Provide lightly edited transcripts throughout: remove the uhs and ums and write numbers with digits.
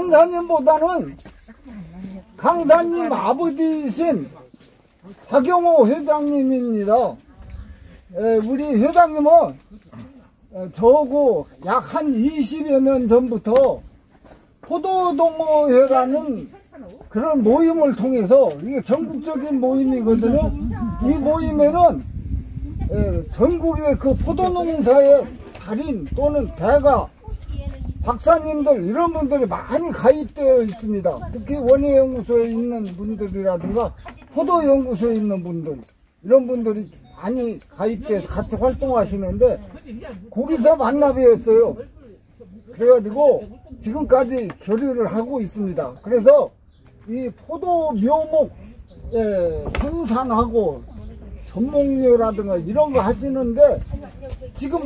강사님보다는 강사님 아버지이신 박영호 회장님입니다. 우리 회장님은 저하고 약 한 20여 년 전부터 포도동호회라는 그런 모임을 통해서, 이게 전국적인 모임이거든요. 이 모임에는 전국의 그 포도농사의 달인 또는 대가, 박사님들 이런 분들이 많이 가입되어 있습니다. 특히 원예연구소에 있는 분들이라든가 포도연구소에 있는 분들, 이런 분들이 많이 가입돼서 같이 활동하시는데 거기서 만나 뵈었어요. 그래가지고 지금까지 교류를 하고 있습니다. 그래서 이 포도 묘목 생산하고 전목료라든가 이런 거 하시는데 지금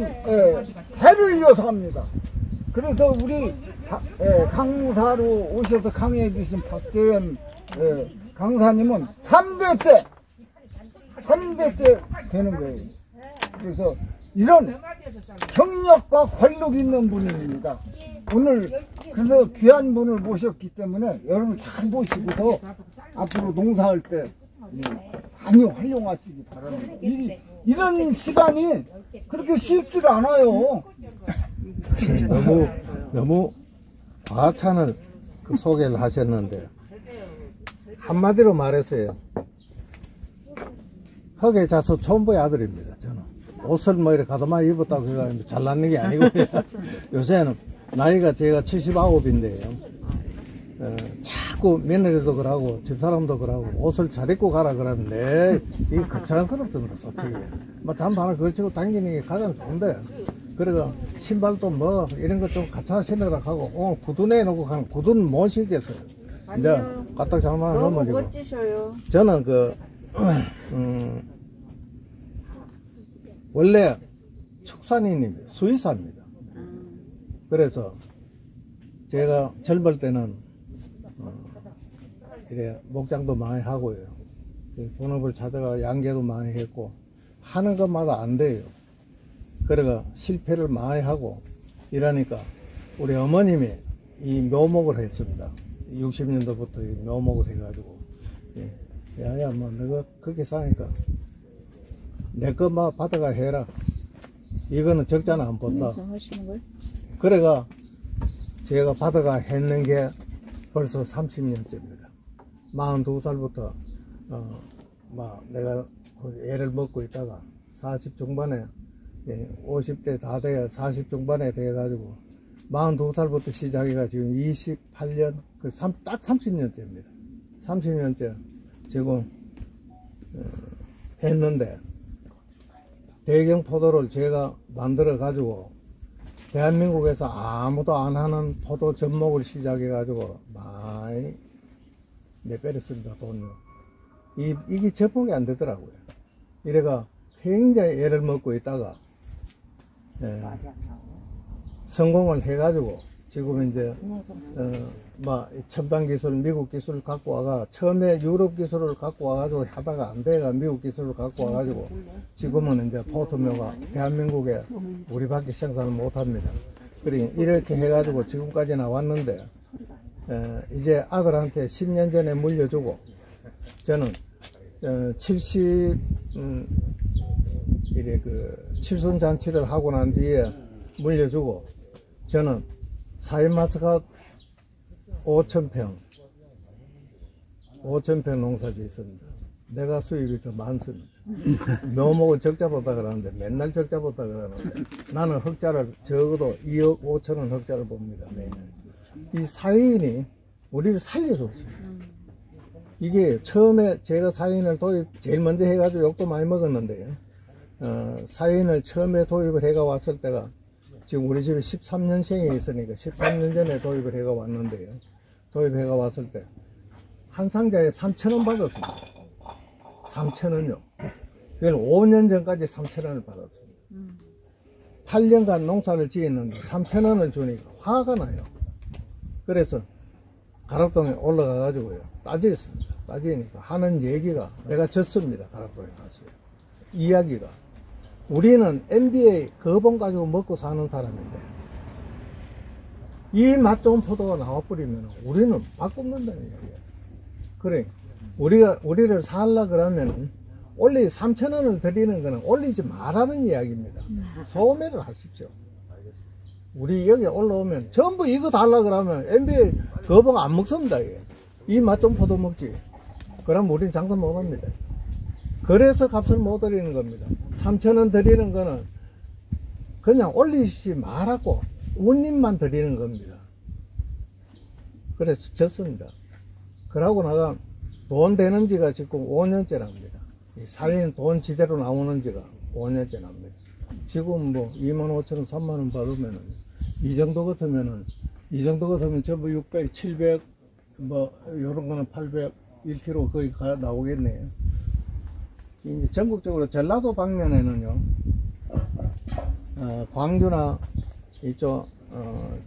배를 이어서 합니다. 그래서 우리 강사로 오셔서 강의해 주신 박재현 강사님은 3대째 되는 거예요. 그래서 이런 경력과 관록 있는 분입니다. 오늘 그래서 귀한 분을 모셨기 때문에 여러분 잘 보시고서 앞으로 농사할 때 많이 활용하시기 바랍니다. 이런 시간이 그렇게 쉽지 않아요. 너무 과찬을 소개를 하셨는데, 한마디로 말해서요, 흙의 자수 촌부의 아들입니다. 저는 옷을 뭐 이렇게 가다만 입었다고 해서 잘났는 게 아니고요. 요새는 나이가 제가 79인데요, 자꾸 며느리도 그러고 집사람도 그러고 옷을 잘 입고 가라 그러는데 이게 거창스럽습니다. 솔직히 뭐 잠바 하나 걸치고 다니는 게 가장 좋은데, 그래가 신발도 뭐 이런 것 좀 갖춰 신으라 하고 오늘 구두 내놓고 가는 구두는 못 신겠어요. 이제 까딱 잘만 너무 멋지셔요. 저는 원래 축산인입니다. 수의사입니다. 그래서 제가 젊을 때는 이래 목장도 많이 하고요, 본업을 찾아가 양계도 많이 했고 하는 것마다 안 돼요. 그래가 실패를 많이 하고 이러니까 우리 어머님이 이 묘목을 했습니다. 60년도부터 이 묘목을 해가지고, 야야 뭐 너가 그렇게 사니까 내 거 막 받아가 해라. 이거는 적자는 안 본다. 그래가 제가 받아가 했는 게 벌써 30년째입니다. 42살부터 막 내가 애를 먹고 있다가 40 중반에 50대 다 돼야 40 중반에 돼가지고 42살부터 시작해가 지금 28년 딱 30년째입니다. 30년째 지금 했는데, 대경 포도를 제가 만들어 가지고 대한민국에서 아무도 안 하는 포도 접목을 시작해 가지고 많이 내빼렸습니다. 돈을. 이게 접목이 안 되더라고요. 이래가 굉장히 애를 먹고 있다가 성공을 해 가지고 지금 이제 막 첨단 기술, 미국 기술을 갖고 와가, 처음에 유럽 기술을 갖고 와가지고 하다가 안 돼가 미국 기술을 갖고 와가지고 지금은 이제 포도묘가 대한민국에 우리밖에 생산을 못합니다. 그러니 이렇게 해가지고 지금까지 나왔는데, 이제 아들한테 10년 전에 물려주고, 저는 7순 잔치를 하고 난 뒤에 물려주고, 저는 사이마스가 5,000평 농사 짓습니다. 내가 수입이 더 많습니다. 묘목은 적자보다 그러는데, 맨날 적자보다 그러는데, 나는 흑자를 적어도 2억 5천원 흑자를 봅니다, 매년. 이 사회인이 우리를 살려줬어요. 이게 처음에 제가 사회인을 제일 먼저 해가지고 욕도 많이 먹었는데요. 사회인을 처음에 도입을 해가 왔을 때가, 지금 우리 집에 13년생이 있으니까 13년 전에 도입을 해가 왔는데요. 도입해가 왔을 때 한 상자에 3,000원 받았습니다. 3,000원요. 그건 5년 전까지 3,000원을 받았습니다. 8년간 농사를 지었는데 3,000원을 주니까 화가 나요. 그래서 가락동에 올라가 가지고요, 따지겠습니다. 따지니까 하는 얘기가, 내가 졌습니다. 가락동에 가서요. 이야기가, 우리는 MBA 거봉 가지고 먹고 사는 사람인데 이 맛 좋은 포도가 나와버리면 우리는 바꿔먹는다는 얘기야. 그래. 우리를 살라 그러면 올리 3,000원을 드리는 거는 올리지 말라는 이야기입니다. 소매를 하십시오. 우리 여기 올라오면 전부 이거 달라 그러면 MBA 거봉 안 먹습니다. 이 맛 좋은 포도 먹지. 그럼 우린 장사 못 합니다. 그래서 값을 못 드리는 겁니다. 3,000원 드리는 거는 그냥 올리지 말라고 운님만 드리는 겁니다. 그래서 졌습니다. 그러고 나가 돈 되는 지가 지금 5년째랍니다. 살인 돈 지대로 나오는 지가 5년째 납니다. 지금 뭐 25,000원, 3만원 받으면은 이 정도 같으면 전부 600, 700, 뭐 요런 거는 800, 1kg 거의 나오겠네요. 이제 전국적으로 전라도 방면에는요, 광주나 이쪽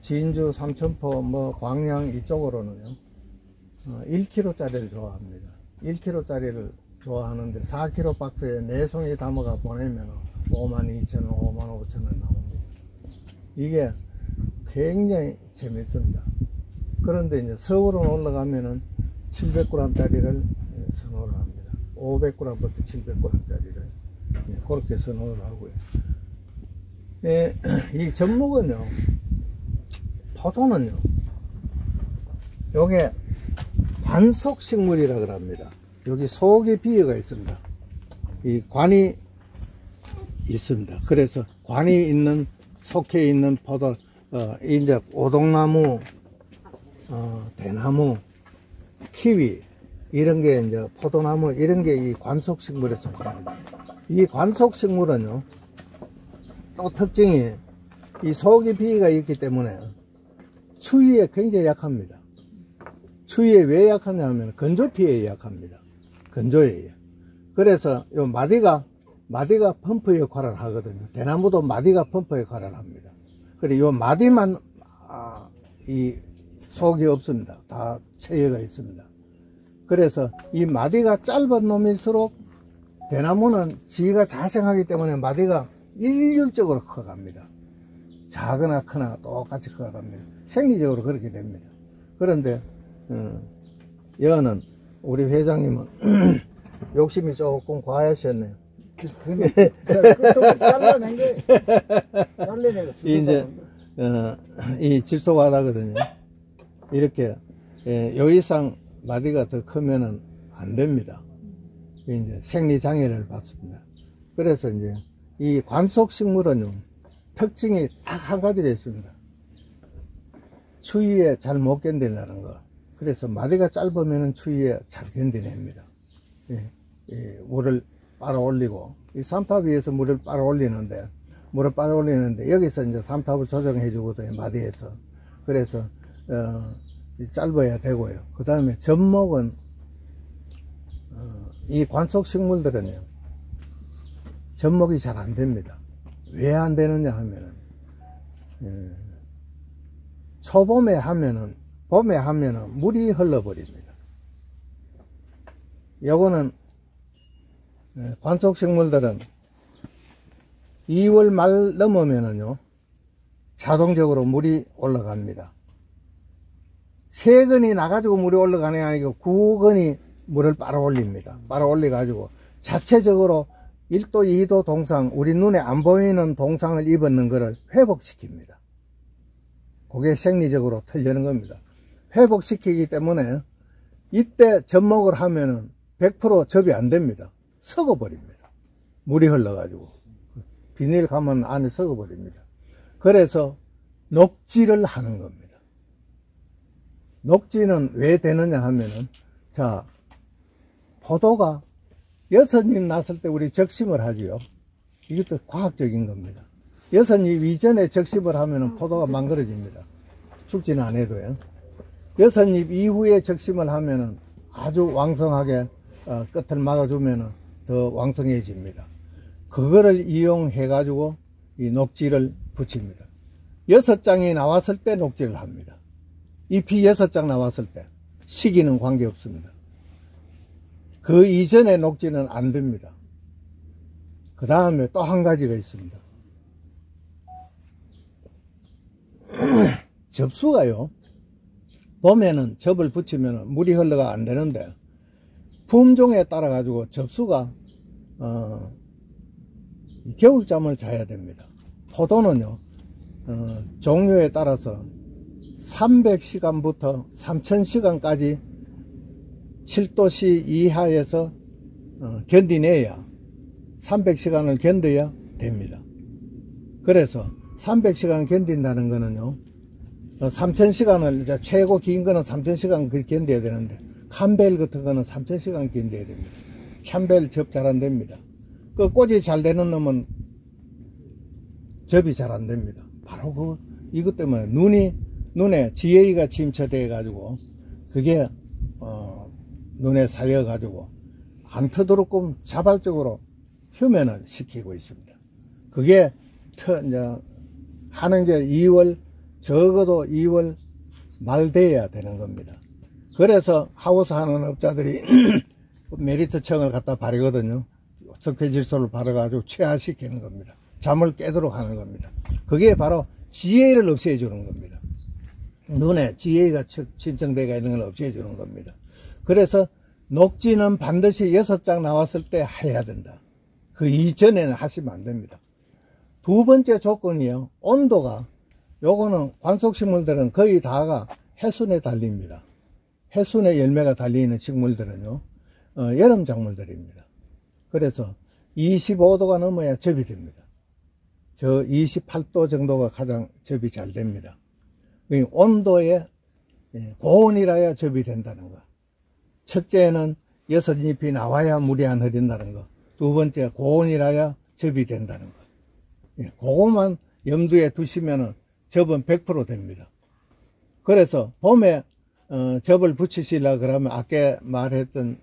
진주, 삼천포, 뭐 광양 이쪽으로는요 1kg짜리를 좋아합니다. 1kg짜리를 좋아하는데 4kg 박스에 4송이 담아가 보내면 52,000원, 55,000원 나옵니다. 이게 굉장히 재밌습니다. 그런데 이제 서울은 올라가면은 700g짜리를 선호를 합니다. 500g부터 700g짜리를 그렇게 선호를 하고요. 이 전목은요, 포도는요, 요게 관속식물이라 그럽니다. 여기 속에 비어가 있습니다. 이 관이 있습니다. 그래서 관이 있는, 속해 있는 포도, 이제 오동나무, 대나무, 키위, 이런 게 이제 포도나무, 이런 게 이 관속식물에 속합니다. 이 관속식물은요, 또 특징이 이 속에 비위가 있기 때문에 추위에 굉장히 약합니다. 추위에 왜 약하냐면 건조피에 약합니다. 건조에. 그래서 요 마디가 펌프 역할을 하거든요. 대나무도 마디가 펌프 역할을 합니다. 그리고 요 마디만 이 속이 없습니다. 다 체여가 있습니다. 그래서 이 마디가 짧은 놈일수록 대나무는 지가 자생하기 때문에 마디가 일률적으로 커갑니다. 작거나 크나 똑같이 커갑니다. 생리적으로 그렇게 됩니다. 그런데 여는 우리 회장님은 욕심이 조금 과하셨네요. 잘라낸 게 이제 이 질소과다거든요. 이렇게 요 이상 마디가 더 크면은 안 됩니다. 이제 생리 장애를 받습니다. 그래서 이제 이 관속식물은요, 특징이 딱 한 가지가 있습니다. 추위에 잘 못 견딘다는 거. 그래서 마디가 짧으면 추위에 잘 견디냅니다. 물을 빨아 올리고, 이 삼탑 위에서 물을 빨아 올리는데, 여기서 이제 삼탑을 조정해 주거든요, 마디에서. 그래서, 짧아야 되고요. 그 다음에 접목은, 이 관속식물들은요, 접목이 잘 안 됩니다. 왜 안 되느냐 하면은, 초봄에 하면은, 봄에 하면은 물이 흘러버립니다. 요거는, 관속식물들은 2월 말 넘으면은요, 자동적으로 물이 올라갑니다. 3건이 나가지고 물이 올라가는 게 아니고 9건이 물을 빨아 올립니다. 빨아 올려가지고 자체적으로 1도, 2도 동상, 우리 눈에 안 보이는 동상을 입었는 것을 회복시킵니다. 그게 생리적으로 틀리는 겁니다. 회복시키기 때문에 이때 접목을 하면은 100% 접이 안 됩니다. 썩어버립니다. 물이 흘러가지고. 비닐 가면 안에 썩어버립니다. 그래서 녹지를 하는 겁니다. 녹지는 왜 되느냐 하면은, 자, 포도가 6잎 났을 때 우리 적심을 하지요. 이것도 과학적인 겁니다. 6잎 이전에 적심을 하면은 포도가 망가져집니다. 죽지는 안 해도요. 6잎 이후에 적심을 하면은 아주 왕성하게 끝을 막아주면은 더 왕성해집니다. 그거를 이용해 가지고 이 녹지를 붙입니다. 6장이 나왔을 때 녹지를 합니다. 잎이 6장 나왔을 때. 시기는 관계없습니다. 그 이전에 녹지는 안 됩니다. 그 다음에 또 한 가지가 있습니다. 접수가요, 봄에는 접을 붙이면 물이 흘러가 안 되는데, 품종에 따라 가지고 접수가 겨울잠을 자야 됩니다. 포도는요, 종류에 따라서 300시간부터 3000시간까지 7도씨 이하에서 견디내야 300시간을 견뎌야 됩니다. 그래서 300시간 견딘다는 거는요, 3000시간을 이제 최고 긴 거는 3000시간 견뎌야 되는데, 캄벨 같은 거는 3000시간 견뎌야 됩니다. 캄벨 접 잘 안 됩니다. 그 꽂이 잘 되는 놈은 접이 잘 안 됩니다. 바로 이것 때문에 눈에 GA가 침체돼 가지고 그게 눈에 쌓여 가지고 안 터도록끔 자발적으로 휴면을 시키고 있습니다. 그게 이제 하는 게 2월, 적어도 2월 말 돼야 되는 겁니다. 그래서 하우스 하는 업자들이 메리트청을 갖다 바르거든요. 석회질소를 바르가지고 최하시키는 겁니다. 잠을 깨도록 하는 겁니다. 그게 바로 GA를 없애주는 겁니다. 눈에 GA가 침정대가 있는 걸 없애주는 겁니다. 그래서 녹지는 반드시 6장 나왔을 때 해야 된다. 그 이전에는 하시면 안 됩니다. 두 번째 조건이요, 온도가, 요거는 관속식물들은 거의 다가 해순에 달립니다. 해순에 열매가 달리는 식물들은요, 여름 작물들입니다. 그래서 25도가 넘어야 접이 됩니다. 저 28도 정도가 가장 접이 잘 됩니다. 온도에 고온이라야 접이 된다는 거. 첫째는 6잎이 나와야 물이 안 흐린다는 거. 두 번째, 고온이라야 접이 된다는 거. 그것만 염두에 두시면 접은 100% 됩니다. 그래서 봄에 접을 붙이시려 그러면 아까 말했던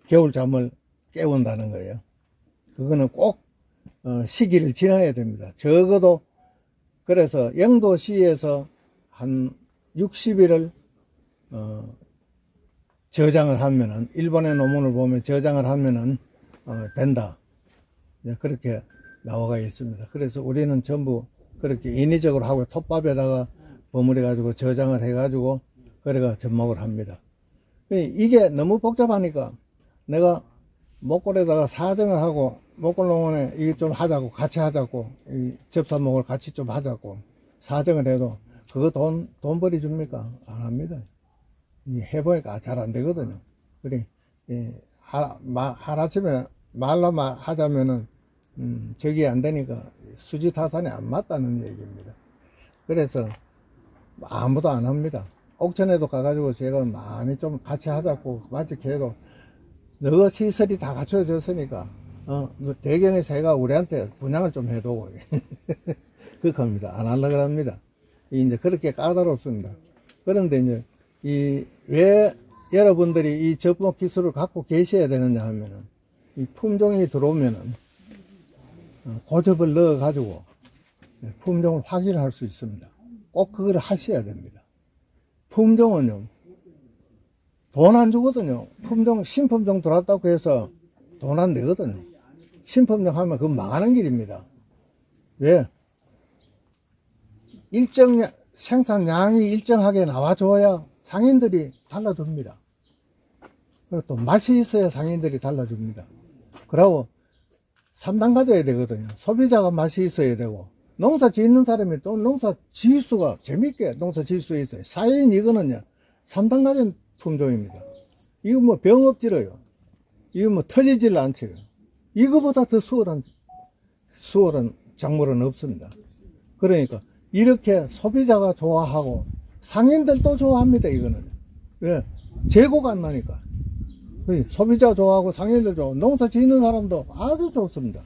겨울잠을 깨운다는 거예요. 그거는 꼭 시기를 지나야 됩니다. 적어도 그래서 영도시에서 한 60일을 저장을 하면은, 일본의 논문을 보면 저장을 하면은 된다, 그렇게 나와가 있습니다. 그래서 우리는 전부 그렇게 인위적으로 하고 톱밥에다가 버무려 가지고 저장을 해 가지고 그래가 접목을 합니다. 이게 너무 복잡하니까 내가 목골에다가 사정을 하고, 목골농원에 이게 좀 하자고, 같이 하자고, 이 접사목을 같이 좀 하자고 사정을 해도 그거 돈 벌이 줍니까? 안 합니다. 해보니까 잘 안 되거든요. 그래, 하루아침에 말로 하자면은 저기 안 되니까 수지타산이 안 맞다는 얘기입니다. 그래서 아무도 안 합니다. 옥천에도 가가지고 제가 많이 좀 같이 하자고 마치 해도 너가 시설이 다 갖춰졌으니까 대경의 새가 우리한테 분양을 좀 해두고 그렇게 합니다. 안 하려고 합니다. 이제 그렇게 까다롭습니다. 그런데 이제 왜 여러분들이 이 접목 기술을 갖고 계셔야 되느냐 하면은, 이 품종이 들어오면은 고접을 넣어 가지고 품종을 확인할 수 있습니다. 꼭 그걸 하셔야 됩니다. 품종은요, 돈 안 주거든요. 신품종 들어왔다고 해서 돈 안 내거든요. 신품종 하면 그건 망하는 길입니다. 왜? 생산량이 일정하게 나와줘야 상인들이 달라줍니다. 그리고 또 맛이 있어야 상인들이 달라줍니다. 그리고 3단 가져야 되거든요. 소비자가 맛이 있어야 되고, 농사 짓는 사람이 또 농사 지을 수가, 재밌게 농사 지을 수 있어요. 4인 이거는요, 3단 가진 품종입니다. 이거 뭐 병 없지러요. 이거 뭐 터지질 않지요. 이거보다 더 수월한 작물은 없습니다. 그러니까 이렇게 소비자가 좋아하고 상인들도 좋아합니다. 이거는 왜? 재고가 안 나니까. 소비자 좋아하고 상인들 좋아하고 농사 짓는 사람도 아주 좋습니다.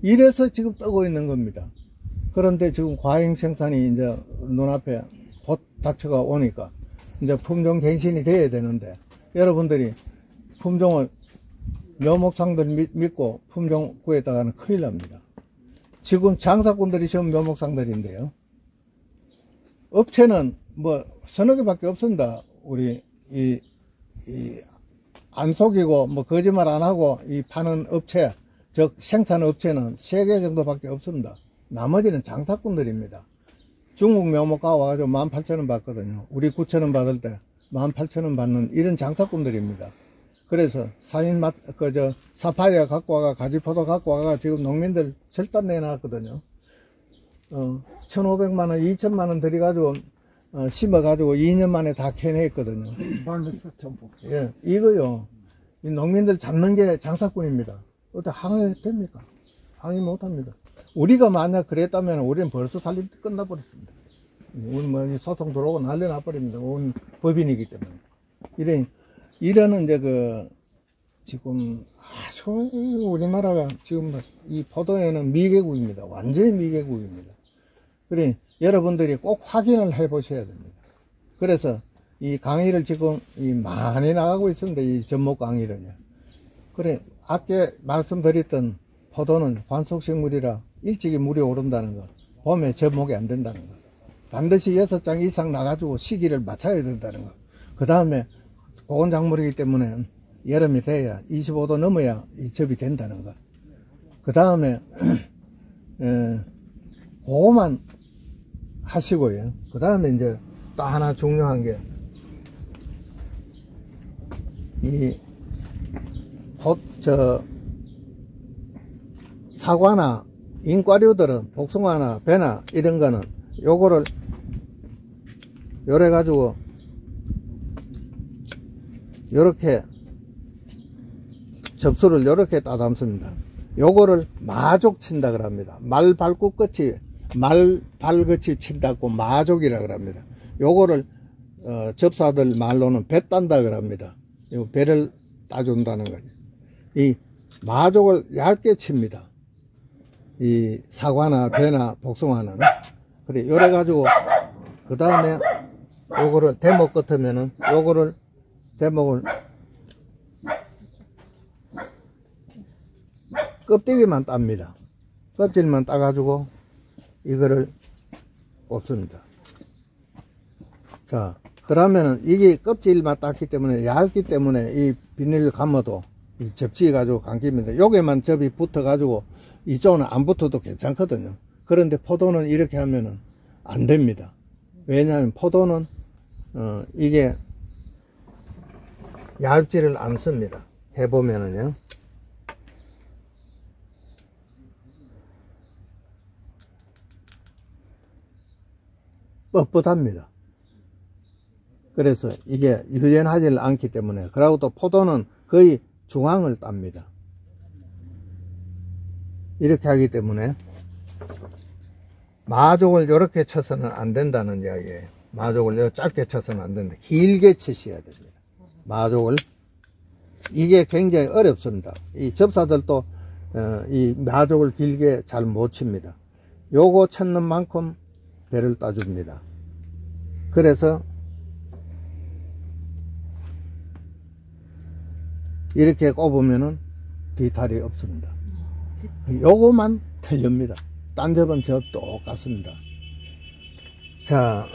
이래서 지금 뜨고 있는 겁니다. 그런데 지금 과잉 생산이 이제 눈앞에 곧 닥쳐가 오니까 이제 품종 갱신이 돼야 되는데, 여러분들이 품종을 묘목상들 믿고 품종 구했다가는 큰일 납니다. 지금 장사꾼들이 지금 묘목상들인데요, 업체는 뭐 서너 개밖에 없습니다. 우리 안 속이고 뭐 거짓말 안 하고 이 파는 업체, 즉 생산 업체는 3개 정도밖에 없습니다. 나머지는 장사꾼들입니다. 중국 묘목가 와가지고 18,000원 받거든요. 우리 9,000원 받을 때 18,000원 받는 이런 장사꾼들입니다. 그래서 사파리아 갖고 와가, 가지포도 갖고 와가 지금 농민들 절단 내놨거든요. 1,500만원, 2,000만원 들여가지고, 심어가지고 2년 만에 다 캐냈거든요. 말렸어, 전부. 예, 이거요. 이 농민들 잡는 게 장사꾼입니다. 어떻게 항의됩니까? 항의 못합니다. 우리가 만약 그랬다면 우리는 벌써 살림 끝나버렸습니다. 우리 뭐 소통 들어오고 난리 나버립니다. 온 법인이기 때문에. 이러는 이제 지금 아주 우리나라가 지금 이 포도에는 미개국입니다. 완전히 미개국입니다. 그래, 여러분들이 꼭 확인을 해 보셔야 됩니다. 그래서 이 강의를 지금 많이 나가고 있습니다. 이 접목 강의를요. 그래, 아까 말씀드렸던 포도는 관속식물이라 일찍이 물이 오른다는 거, 봄에 접목이 안 된다는 거, 반드시 6장 이상 나가지고 시기를 맞춰야 된다는 거, 그 다음에 고온 작물이기 때문에 여름이 돼야 25도 넘어야 이 접이 된다는 거, 그 다음에 그거만 하시고요. 그 다음에 이제 또 하나 중요한 게 사과나 인과류들은 복숭아나 배나 이런 거는 요거를 요래 가지고 요렇게 접수를 요렇게 따담습니다. 요거를 마족 친다 그럽니다. 말 발끝이 친다고 마족이라 그럽니다. 요거를 접사들 말로는 배 딴다 그럽니다. 요 배를 따준다는 거죠. 이 마족을 얇게 칩니다. 이 사과나 배나 복숭아는. 그래, 요래 가지고 그 다음에 요거를 대목 같으면은 요거를 대목을 껍데기만 땁니다. 껍질만 따가지고 이거를 꼽습니다. 자, 그러면은 이게 껍질만 땄기 때문에 얇기 때문에 이 비닐을 감아도 접지해 가지고 감깁니다. 요게만 접이 붙어 가지고 이쪽은 안 붙어도 괜찮거든요. 그런데 포도는 이렇게 하면은 안 됩니다. 왜냐하면 포도는 이게 얇지를 않습니다. 해보면은요. 뻣뻣합니다. 그래서 이게 유연하지를 않기 때문에, 그리고 또 포도는 거의 중앙을 땁니다. 이렇게 하기 때문에 마족을 이렇게 쳐서는 안 된다는 이야기예요. 마족을 짧게 쳐서는 안 된다. 길게 치셔야 됩니다. 마족을. 이게 굉장히 어렵습니다. 이 접사들도 이 마족을 길게 잘 못 칩니다. 요거 찾는 만큼 배를 따줍니다. 그래서 이렇게 꼽으면은 뒤탈이 없습니다. 요거만 틀립니다. 딴 접은 저 똑같습니다. 자,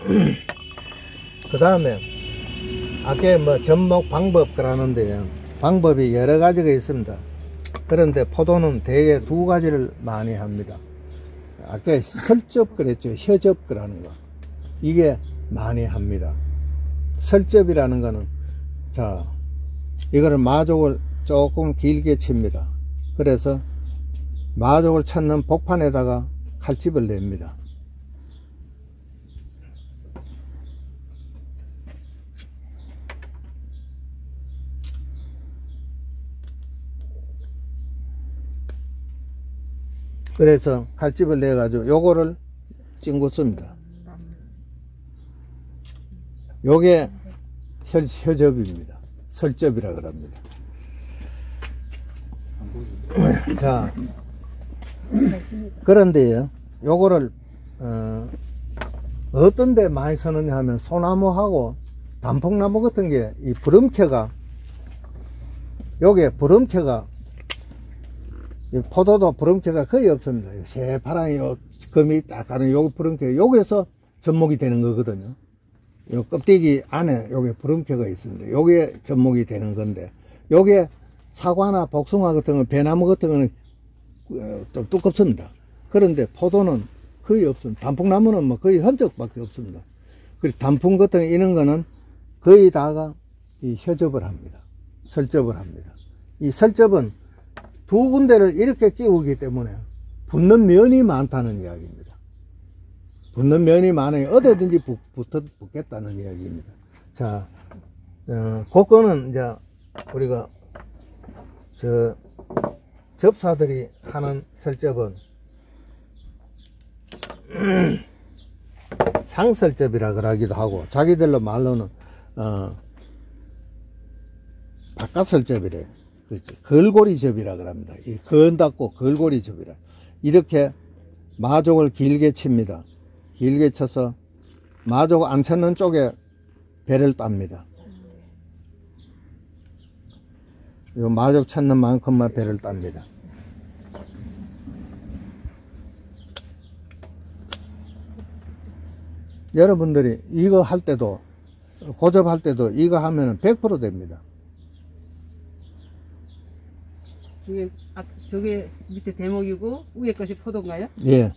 그 다음에 아까 뭐 접목 방법 그러는데요. 방법이 여러 가지가 있습니다. 그런데 포도는 대개 두 가지를 많이 합니다. 아까 설접 그랬죠. 혀접 그라는 거. 이게 많이 합니다. 설접이라는 거는, 자, 이거를 마족을 조금 길게 칩니다. 그래서 마족을 찾는 복판에다가 칼집을 냅니다. 그래서 칼집을 내 가지고 요거를 찡긋습니다. 요게 혀접입니다. 설접이라 그럽니다. 자, 그런데요, 요거를 어떤 데 많이 쓰느냐 하면 소나무하고 단풍나무 같은 게 이 부름켜가, 요게 부름켜가, 포도도 부름켜가 거의 없습니다. 새파란 요 금이 딱 가는 요 부름켜, 요게서 접목이 되는 거거든요. 요 껍데기 안에 요게 부름켜가 있습니다. 요게 접목이 되는 건데, 요게 사과나 복숭아 같은 거, 배나무 같은 거는 좀 두껍습니다. 그런데 포도는 거의 없습니다. 단풍나무는 뭐 거의 흔적밖에 없습니다. 그리고 단풍 같은 이런 거는 거의 다가 이 혀접을 합니다. 설접을 합니다. 이 설접은 두 군데를 이렇게 끼우기 때문에 붙는 면이 많다는 이야기입니다. 붙는 면이 많으니 어디든지 붙겠다는 이야기입니다. 자, 그거는 이제 우리가 접사들이 하는 설접은 상설접이라 그러기도 하고, 자기들로 말로는 바깥설접이래. 걸고리접이라 그럽니다. 이 건닫고 걸고리접이라. 이렇게 마족을 길게 칩니다. 길게 쳐서 마족 안 쳤는 쪽에 배를 땁니다. 요 마족 찾는 만큼만 배를 땁니다. 여러분들이 이거 할 때도, 고접할 때도 이거 하면은 100% 됩니다. 저게 밑에 대목이고 위에 것이 포도인가요? 예.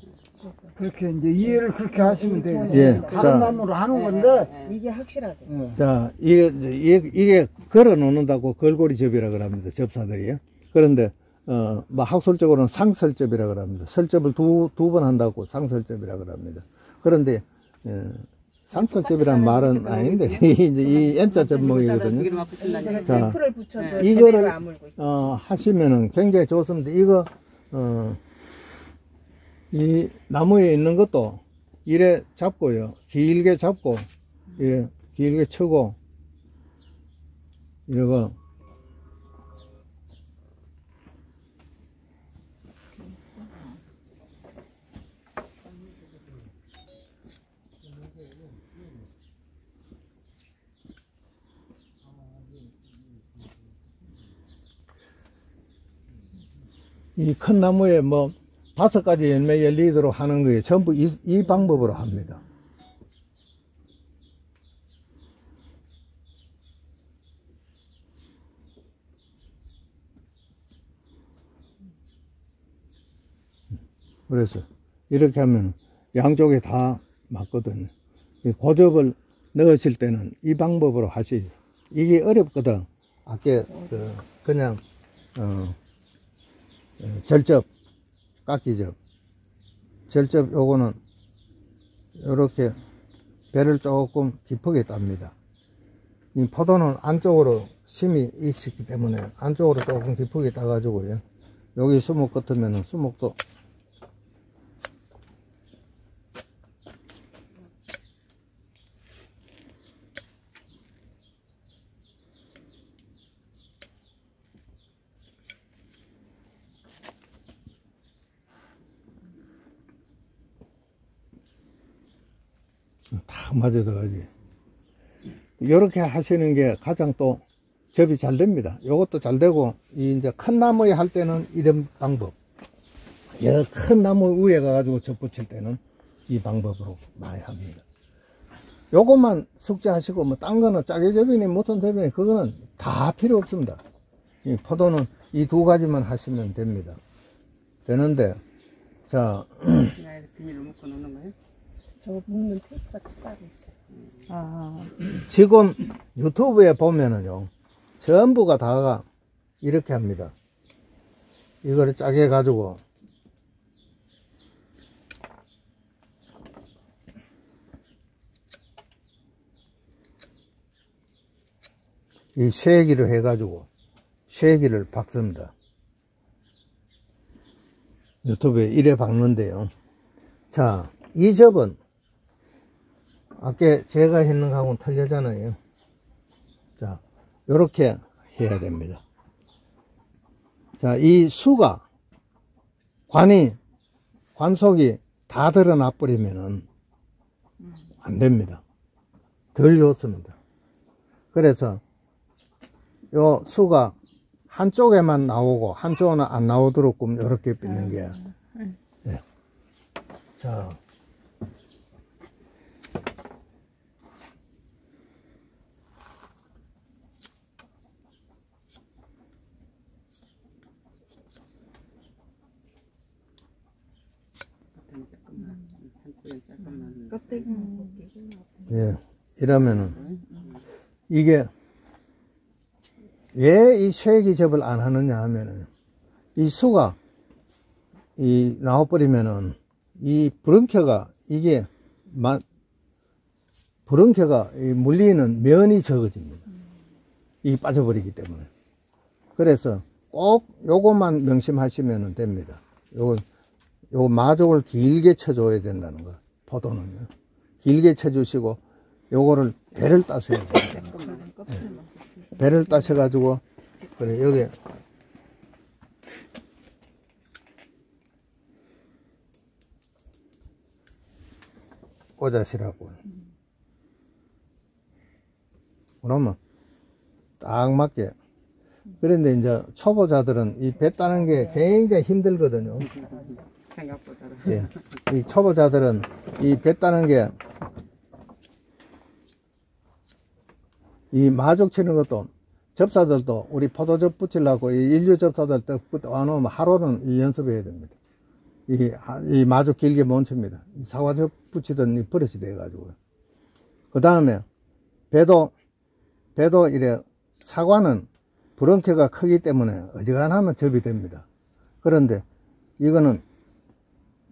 그렇게 이제 이해를 그렇게 하시면 돼요. 예. 다른 자. 나무로 하는 건데 이게 확실하대. 예. 자, 이게 걸어 놓는다고 걸고리접이라 그럽니다. 접사들이요. 그런데, 뭐 학술적으로는 상설접이라 그럽니다. 설접을 두 번 한다고 상설접이라 그럽니다. 그런데, 상설접이란 말은 아닌데, 이제 이 N자 접목이거든요. 제가 자, 테이프를 붙여줘. 이거를, 제대로 아물고 있고. 하시면은 굉장히 좋습니다. 이거, 이 나무에 있는 것도 이래 잡고요. 길게 잡고, 이래 길게 쳐고, 이러고, 이 큰 나무에 뭐 5가지 열매 열리도록 하는 거에 전부 이 방법으로 합니다. 그래서 이렇게 하면 양쪽에 다 맞거든요. 고접을 넣으실 때는 이 방법으로 하시죠. 이게 어렵거든. 아까 그냥 절접, 깎기접, 절접 요거는 요렇게 배를 조금 깊게 땁니다. 이 포도는 안쪽으로 심이 있기 때문에 안쪽으로 조금 깊게 따가지고요. 여기 수목 같으면은 수목도 다 맞아 들어가지. 이렇게 하시는 게 가장 또 접이 잘 됩니다. 요것도 잘 되고, 이제 큰 나무에 할 때는 이런 방법. 큰 나무 위에 가가지고 접 붙일 때는 이 방법으로 많이 합니다. 요것만 숙제하시고, 뭐, 딴 거는 짜게 접이니 무슨 접이니 그거는 다 필요 없습니다. 이 포도는 이 2가지만 하시면 됩니다. 되는데, 자. 비닐로 묶어 놓는 거예요? 저거 묶는 테이프가 따로 있어요. 지금 유튜브에 보면은요, 전부가 다가 이렇게 합니다. 이거를 짜게 해가지고, 이 쇠기를 해가지고, 쇠기를 박습니다. 유튜브에 이래 박는데요. 자, 이 접은, 아까 제가 했는 거하고는 틀리잖아요. 자, 요렇게 해야 됩니다. 자, 이 수가, 관속이 다 드러나 버리면은 안 됩니다. 덜 좋습니다. 그래서 요 수가 한쪽에만 나오고 한쪽은 안 나오도록 이렇게 빗는 게. 네. 자. 예, 이러면은 이게 왜 이 쇠기접을 안 하느냐 하면은 이 수가 이 나와버리면은 이 브렁켜가 이게 브렁켜가 물리는 면이 적어집니다. 이게 빠져버리기 때문에. 그래서 꼭 요것만 명심하시면 됩니다. 요 마족을 길게 쳐줘야 된다는 거. 포도는요. 길게 쳐주시고 요거를 배를 따셔야 돼요. 네. 배를 따셔가지고 그래 여기 꽂아시라고. 그러면 딱 맞게. 그런데 이제 초보자들은 이 배 따는 게 굉장히 힘들거든요. 생각보다. 예. 이 초보자들은 이 배 따는 게 이 마족 치는 것도 접사들도 우리 포도접 붙이려고 이 인류 접사들 와놓으면 하루는 이 연습해야 됩니다. 이 마족 길게 못 칩니다. 사과접 붙이던 이 버릇이 돼가지고요. 그 다음에 배도 이래 사과는 브렁켜가 크기 때문에 어지간하면 접이 됩니다. 그런데 이거는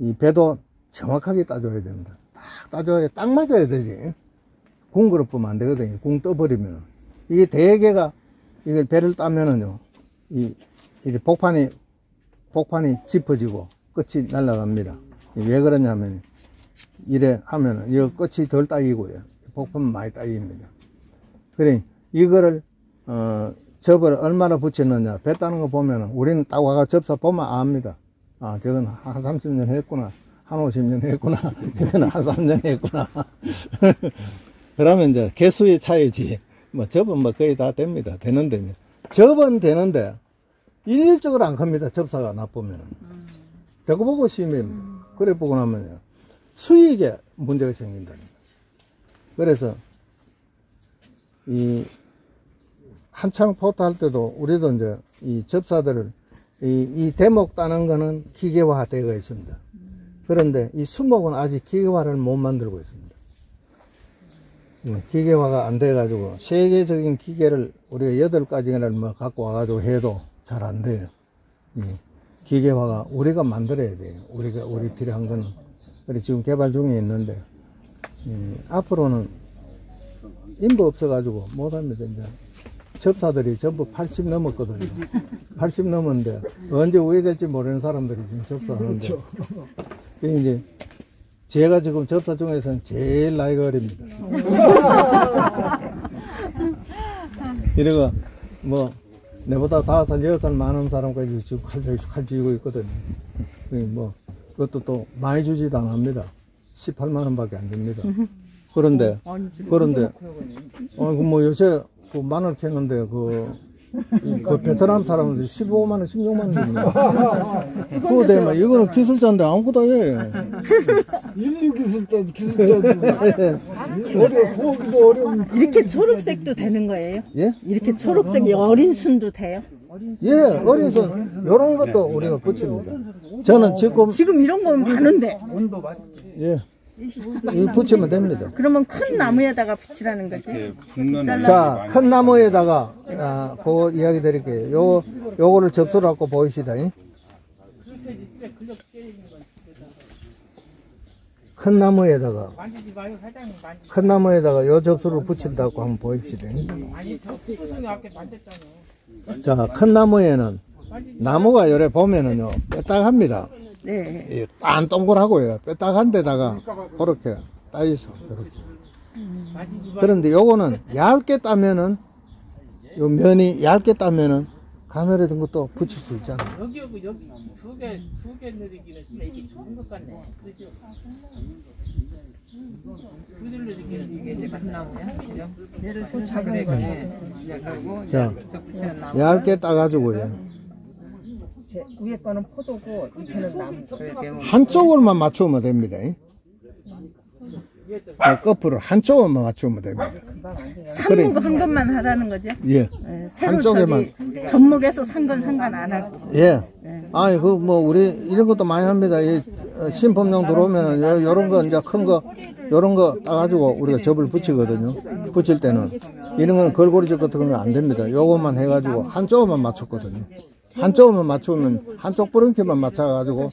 이 배도 정확하게 따줘야 됩니다. 딱 따줘야 딱 맞아야 되지. 궁 그릇보면 안 되거든요. 궁 떠버리면. 이게 대개가, 이걸 배를 따면은요, 이게 복판이 짚어지고 끝이 날아갑니다. 왜 그러냐면, 이래 하면은, 이 끝이 덜 따이고요. 복판은 많이 따입니다. 그래, 이거를, 접을 얼마나 붙였느냐. 배 따는 거 보면은, 우리는 딱 와가 접사 보면 압니다. 아, 저건 한 30년 했구나. 한 50년 했구나. 저건 한 3년 했구나. 그러면 이제 개수의 차이지. 뭐 접은 뭐 거의 다 됩니다. 되는데 접은 되는데 일률적으로 안 큽니다. 접사가 나쁘면은. 저거 보고 시면 그래 보고 나면요 수익에 문제가 생긴다는 거예요. 그래서 이 한창 포트 할 때도 우리도 이제 이 접사들을 이 대목 따는 거는 기계화 되어 있습니다. 그런데 이 수목은 아직 기계화를 못 만들고 있습니다. 기계화가 안 돼가지고 세계적인 기계를 우리가 8가지를 뭐 갖고 와가지고 해도 잘 안 돼요. 기계화가 우리가 만들어야 돼요. 우리 필요한 거는. 그래 지금 개발 중에 있는데 앞으로는 인도 없어가지고 못합니다. 이제 접사들이 전부 80 넘었거든요. 80 넘었는데 언제 우회될지 모르는 사람들이 지금 접사하는데 이제 제가 지금 접사 중에서는 제일 나이가 어립니다. 이래가 뭐 내보다 5살, 6살 많은 사람까지 지금 칼 쥐고 있거든요. 뭐 그것도 또 많이 주지도 안 합니다. 18만 원밖에 안 줍니다. 그런데 뭐 요새 그 마늘 캐는데 그 베트남 사람들 15만 원, 16만 원 줍니다. 그거 막 이거는 기술자인데 아무것도 아니에요. 인류 기술자도 어디가 보기도 어려운. 이렇게 초록색도 되는 거예요? 예? 이렇게 초록색 어린 순도 돼요? 예, 어린 손 요런 것도 우리가 붙입니다. 저는 지금 이런 건 많은데. 예. 이 붙이면 됩니다. 그러면 큰 나무에다가 붙이라는 거지? 자, 큰 나무에다가 그 이야기 드릴게요. 요거를 접수를 하고 보입시다. 큰 나무에다가 요 접수를 붙인다고 한번 보입시다. 자, 큰 나무에는 나무가 요래 보면은요 빼딱합니다. 네. 딴 동그랗고요. 빼딱한 데다가 그렇게 따이서 이렇게. 그런데 요거는 얇게 따면은 요 면이 얇게 따면은 가늘어진 것도 붙일 수 있잖아요. 여기 두개 내리기는 진짜 이게 좋은 것 같네. 그죠? 두 줄 내리기는 이게 큰 나무야. 얘를 또 잡는 거네. 자, 얇게 따가지고요. 위에 거는 포도고 밑에는 나무. 한쪽을만 맞추면 됩니다. 거꾸로 한쪽을만 맞추면 됩니다. 상목 한 것만 하라는 거죠? 예. 네, 한쪽에만. 접목해서 산 건 상관 안 하고. 예. 네. 아니, 우리, 이런 것도 많이 합니다. 이, 신품종 들어오면은, 요런 거, 이제 큰 거, 요런 거 따가지고 우리가 접을 붙이거든요. 붙일 때는. 이런 건 걸고리질 같은 건 안 됩니다. 요것만 해가지고 한쪽만 맞췄거든요. 한쪽만 맞추면, 한쪽 뿌렁키만 맞춰가지고,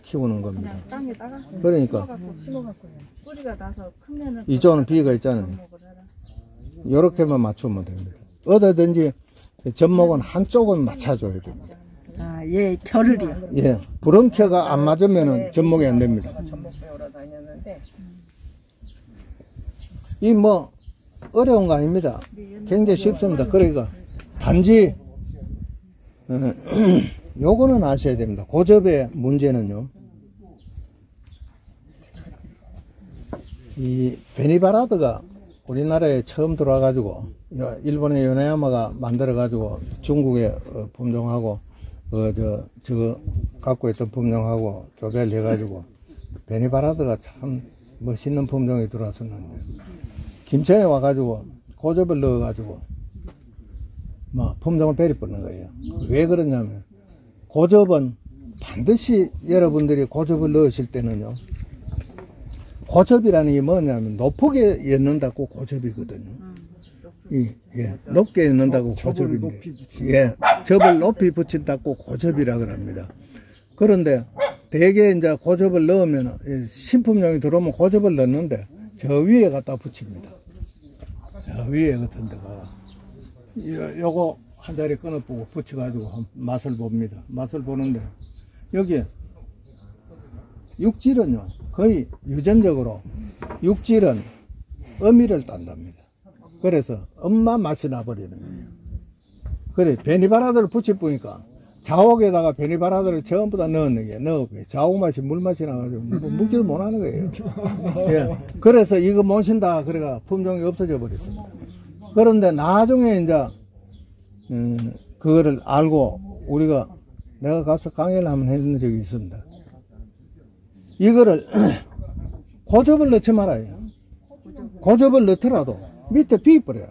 키우는 겁니다. 그러니까, 뿌리가 나서 크면은 이쪽은 비가 있잖아요. 요렇게만 맞추면 됩니다. 어디든지 접목은 한쪽은 맞춰줘야 됩니다. 아, 예, 결을이요. 예, 브렁켜가 안 맞으면은 접목이 안 됩니다. 전복 배우러 다녔는데 이 어려운 거 아닙니다. 굉장히 쉽습니다. 그러니까 단지 요거는 아셔야 됩니다. 고접의 문제는요. 이 베니바라드가 우리나라에 처음 들어와가지고 일본의 요네야마가 만들어가지고 중국에 품종하고 저거 갖고 있던 품종하고 교배를 해가지고 베니바라드가 참 멋있는 품종이 들어왔었는데 김천에 와가지고 고접을 넣어가지고 품종을 베리뿌는 거예요. 왜 그러냐면 고접은 반드시 여러분들이 고접을 넣으실 때는요. 고접이라는 게 뭐냐면 높게 엮는다고 고접이거든요. 예, 높게 엮는다고 고접인데, 예, 접을 높이 붙인다고 고접이라고 합니다. 그런데 대개 이제 고접을 넣으면 신품종이 들어오면 고접을 넣는데 저 위에 갖다 붙입니다. 저 위에 같은 데가 요거 한 자리 끊어보고 붙여가지고 맛을 봅니다. 맛을 보는데 여기 육질은요 거의 유전적으로 육질은 어미를 딴답니다. 그래서 엄마 맛이 나버리는 거예요. 그래 베니바라드를 붙일 보니까 자옥에다가 베니바라드를 전부 다 넣는 게 자옥 맛이 물 맛이 나가지고 먹지도 못하는 거예요. 예. 그래서 이거 못 신다 그래가 품종이 없어져 버렸습니다. 그런데 나중에 이제 그거를 알고 내가 가서 강의를 한번 했는 적이 있습니다. 이거를 고접을 넣지 말아요. 고접을 넣더라도 밑에 비벼버려요.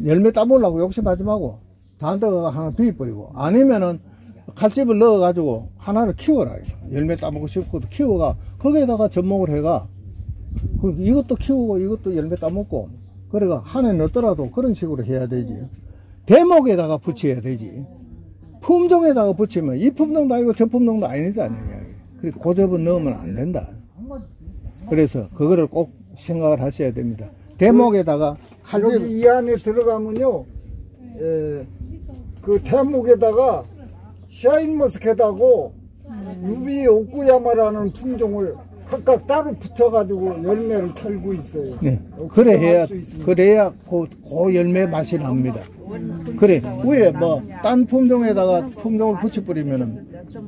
열매 따보려고 욕심하지 말고 단다가 하나 비벼버리고 아니면은 칼집을 넣어가지고 하나를 키워라. 열매 따먹고 싶고도 키워가 거기에다가 접목을 해가 이것도 키우고 이것도 열매 따먹고 그래가 한해 넣더라도 그런 식으로 해야 되지. 대목에다가 붙여야 되지. 품종에다가 붙이면 이 품종도 아니고 저 품종도 아니잖아요. 그리고 고접은 넣으면 안 된다. 그래서 그거를 꼭 생각을 하셔야 됩니다. 대목에다가 여기 이 안에 들어가면요, 그 대목에다가 샤인머스켓하고 유비 오쿠야마라는 품종을 각각 따로 붙여가지고 열매를 털고 있어요. 네. 그래야 그 열매 맛이 납니다. 그래 위에 딴 품종에다가 품종을 붙여버리면은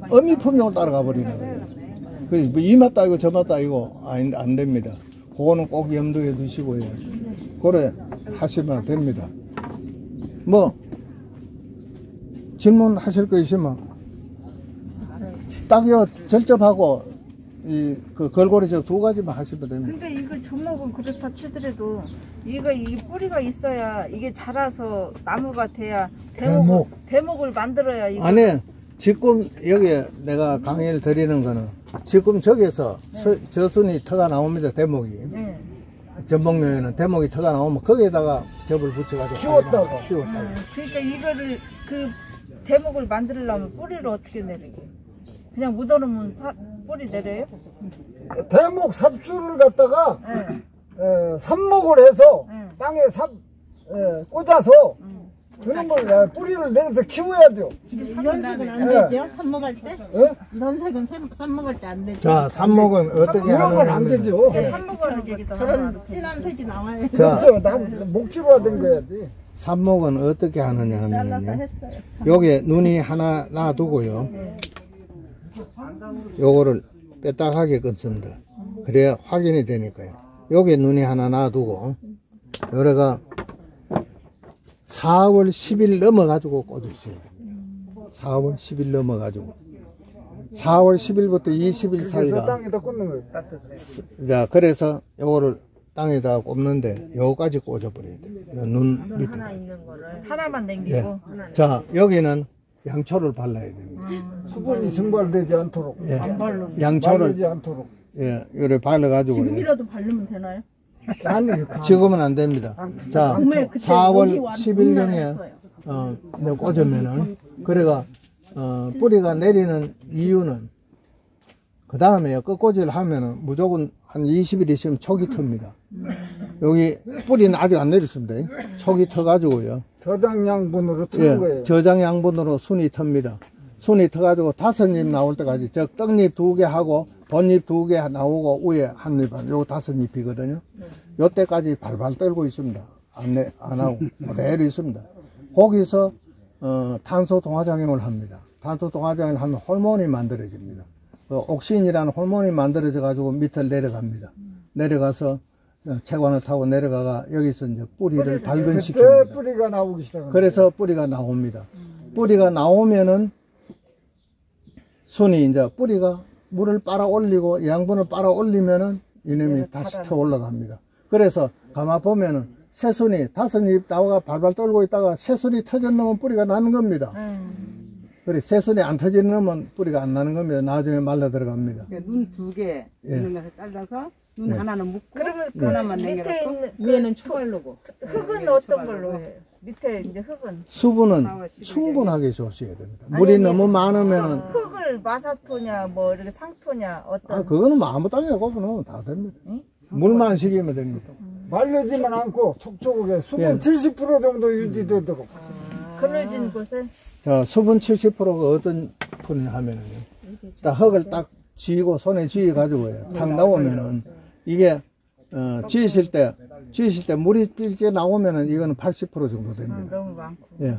어미 품종을 따라가 버리는 거예요. 그래 이 맛 따이고 저 맛 따이고 안 됩니다. 그거는 꼭 염두에 두시고요. 그래 하시면 됩니다. 질문하실 거 있으면 딱요 전접하고 그 걸고리 저 두 가지만 하시면 됩니다. 근데 이거 접목은 그렇다 치더라도 이 뿌리가 있어야 이게 자라서 나무가 돼야 대목을 만들어야 이거. 아니 지금 여기 내가 강의를 드리는 거는 지금 저기서 저순이 터가 나옵니다. 대목이. 네. 전목묘에는 대목이 터가 나오면 거기에다가 접을 붙여가지고 키웠다가. 그러니까 이거를 그 대목을 만들려면 뿌리를 어떻게 내려요? 그냥 묻어놓으면 뿌리 내려요? 대목 삽수를 갖다가 삽목을 해서 땅에 꽂아서 그런 걸 뿌리를 내려서 키워야죠. 이런 색은 안 되죠? 삽목할 때? 이런 색은 삽목할 때 안 되죠? 자, 삽목은 어떻게 이런 건 안 하느냐 되죠. 삽목을 얘기도 저런 진한 색이 나와요. 그렇죠. 목줄화 된 거야지. 삽목은 어떻게 하느냐 하면요. 여기에 눈이 하나 놔두고요. 요거를 빼딱하게 끊습니다. 그래야 확인이 되니까요. 여기에 눈이 하나 놔두고 요래가 4월 10일 넘어가지고 꽂으셔야 됩니다. 4월 10일 넘어가지고 4월 10일부터 20일 그래서 사이가 땅에다 꽂는 거예요. 자 그래서 요거를 땅에다 꼽는데 요까지 꽂아버려야 돼요. 눈 밑에. 하나 있는 거를 하나만 예. 남기고 자 여기는 양초를 발라야 됩니다. 수분이 증발되지 않도록. 예. 마르지 양초를 않도록. 예, 요래 발라가지고 지금이라도 바르면 되나요? 아니, 지금은 안 됩니다. 자, 봄에 그때 4월 여기 10일경에 내가 꽂으면은 그래가 뿌리가 내리는 이유는 그 다음에 끝꽂이를 하면은 무조건 한 20일 있으면 촉이 텄니다. 여기 뿌리는 아직 안 내렸습니다. 촉이 터가지고요. 저장 양분으로 트는 거예요. 저장 양분으로 순이 텄니다. 순이 터가지고 5잎 나올 때까지, 즉 떡잎 2개 하고 본잎 2개 나오고 위에 한 잎, 요 5잎이거든요. 요 때까지 발발 떨고 있습니다. 안 하고 그대로 있습니다. 거기서 탄소 동화작용을 합니다. 탄소 동화작용을 하면 호르몬이 만들어집니다. 옥신이라는 호르몬이 만들어져 가지고 밑을 내려갑니다. 내려가서 채관을 타고 내려가가 여기서 이제 뿌리를 발근시킵니다. 뿌리가 나오기 시작합니다. 그래서 뿌리가 나옵니다. 뿌리가 나오면은 순이 이제 뿌리가 물을 빨아 올리고 양분을 빨아 올리면은 이놈이 다시 쳐 올라갑니다. 그래서 가만 보면은 새순이 5잎 나와가 발발 떨고 있다가 새순이 터졌으면 뿌리가 나는 겁니다. 그래 새순이 안 터지는 뿌리가 안 나는 겁니다. 나중에 말라 들어갑니다. 눈 2개 있는 것을 잘라서 눈 네. 하나는 묶고 그러면 하나만 밑에 남겨갖고 있는 위에는 초발로고 흙은 어떤 걸로 해요? 밑에 이제 흙은 수분은 충분하게 줘셔야 됩니다. 물이 너무 많으면 흙을 마사토냐 뭐 이렇게 상토냐 어떤 그거는 뭐 아무 땅에 꼽으면 다 됩니다. 물만 식이면 됩니다. 말르지만 않고 촉촉하게 수분 예. 70% 정도 유지되도록. 그늘진 곳에 자, 수분 70%가 어떤 분이 하면은요. 딱 흙을 딱 쥐고 손에 쥐어 가지고요. 탁 나오면은 이게 쥐실 때 물이 삘게 나오면은 이거는 80% 정도 됩니다. 너무 많고 예.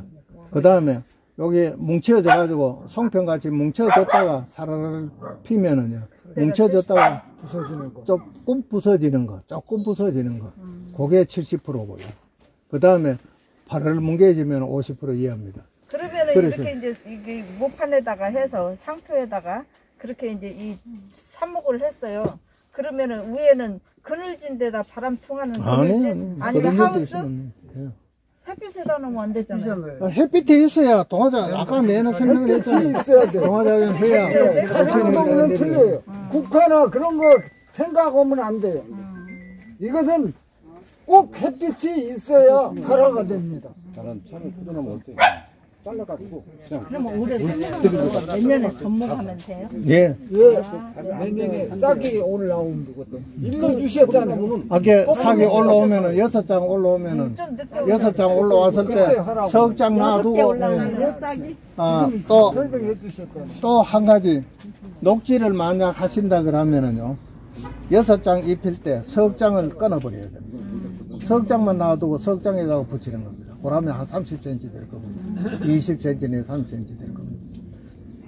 그다음에 여기 뭉쳐져 가지고 송편같이 뭉쳐졌다가 사라를 피면은요. 뭉쳐졌다가 부서지는 거. 조금 부서지는 거. 그게 70%고요. 그다음에 팔을 뭉개지면 50% 이하입니다. 그러면은 그래서. 이렇게 이제 이게 모판에다가 해서 상토에다가 그렇게 이제 이 삽목을 했어요. 그러면은 위에는 그늘진 데다 바람 통하는 그늘진 아니면 하우스 햇빛에다 놓으면 안 되잖아요. 햇빛이 있어야 동화장 아까 내는 설명을 햇빛이 했잖아요. 있어야 돼. 동화장은 해야 다른 동은 틀려요. 국화나 그런 거 생각하면 안 돼요. 이것은 꼭 햇빛이 있어야 발화가 됩니다. 그러면 올해 내년에 접목하면 돼요? 예. 내년에 싹이 올라온 거거든. 일로 주셨잖아요. 아까 사기 올라오면은 6장 올라오면은 좀 늦게 6장 올라왔을 때 석장 놔두고 또 설명해 주셨잖아요. 또 한 가지 녹지를 만약 하신다 그러면은요 6장 입힐 때 석장을 끊어버려야 됩니다. 석장만 놔두고 석장에다가 붙이는 겁니다. 그러면 한 30cm 될 겁니다. 20cm, 30cm 될 겁니다.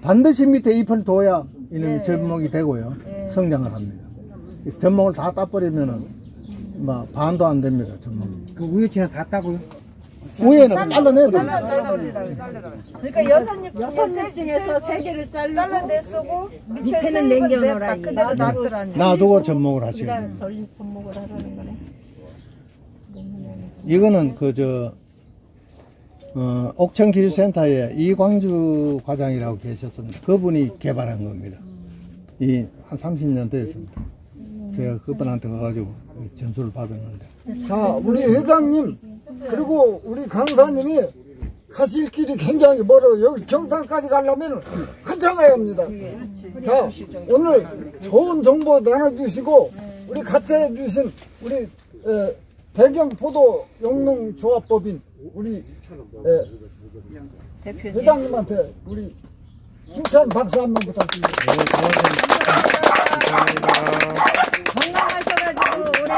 반드시 밑에 잎을 둬야 이놈이 접목이 되고요. 성장을 합니다. 접목을 다 따버리면은 뭐 반도 안 됩니다. 접목이. 그 위에치는 다 따고요. 위에는 잘라내야 됩니다. 잘라버리라고. 그러니까 6잎 중에서 3개를 잘라내 쓰고 밑에는 남겨놓으라. 그대로 놔두라니. 놔두고 접목을 하셔야 됩니다. 전리 접목을 하라는 거네. 이거는 옥천길센터에 이광주 과장이라고 계셨습니다. 그분이 개발한 겁니다. 한 30년 됐습니다. 제가 그분한테 가가지고 전수를 받았는데. 자, 우리 회장님 그리고 우리 강사님이 가실 길이 굉장히 멀어요. 여기 경산까지 가려면 한참 가야 합니다. 자, 오늘 좋은 정보 나눠주시고 우리 같이 해주신 우리 배경포도 영농조합법인 우리 회장님한테 우리 힘찬 박수 한번 부탁드립니다. 건강하셔가지고 올해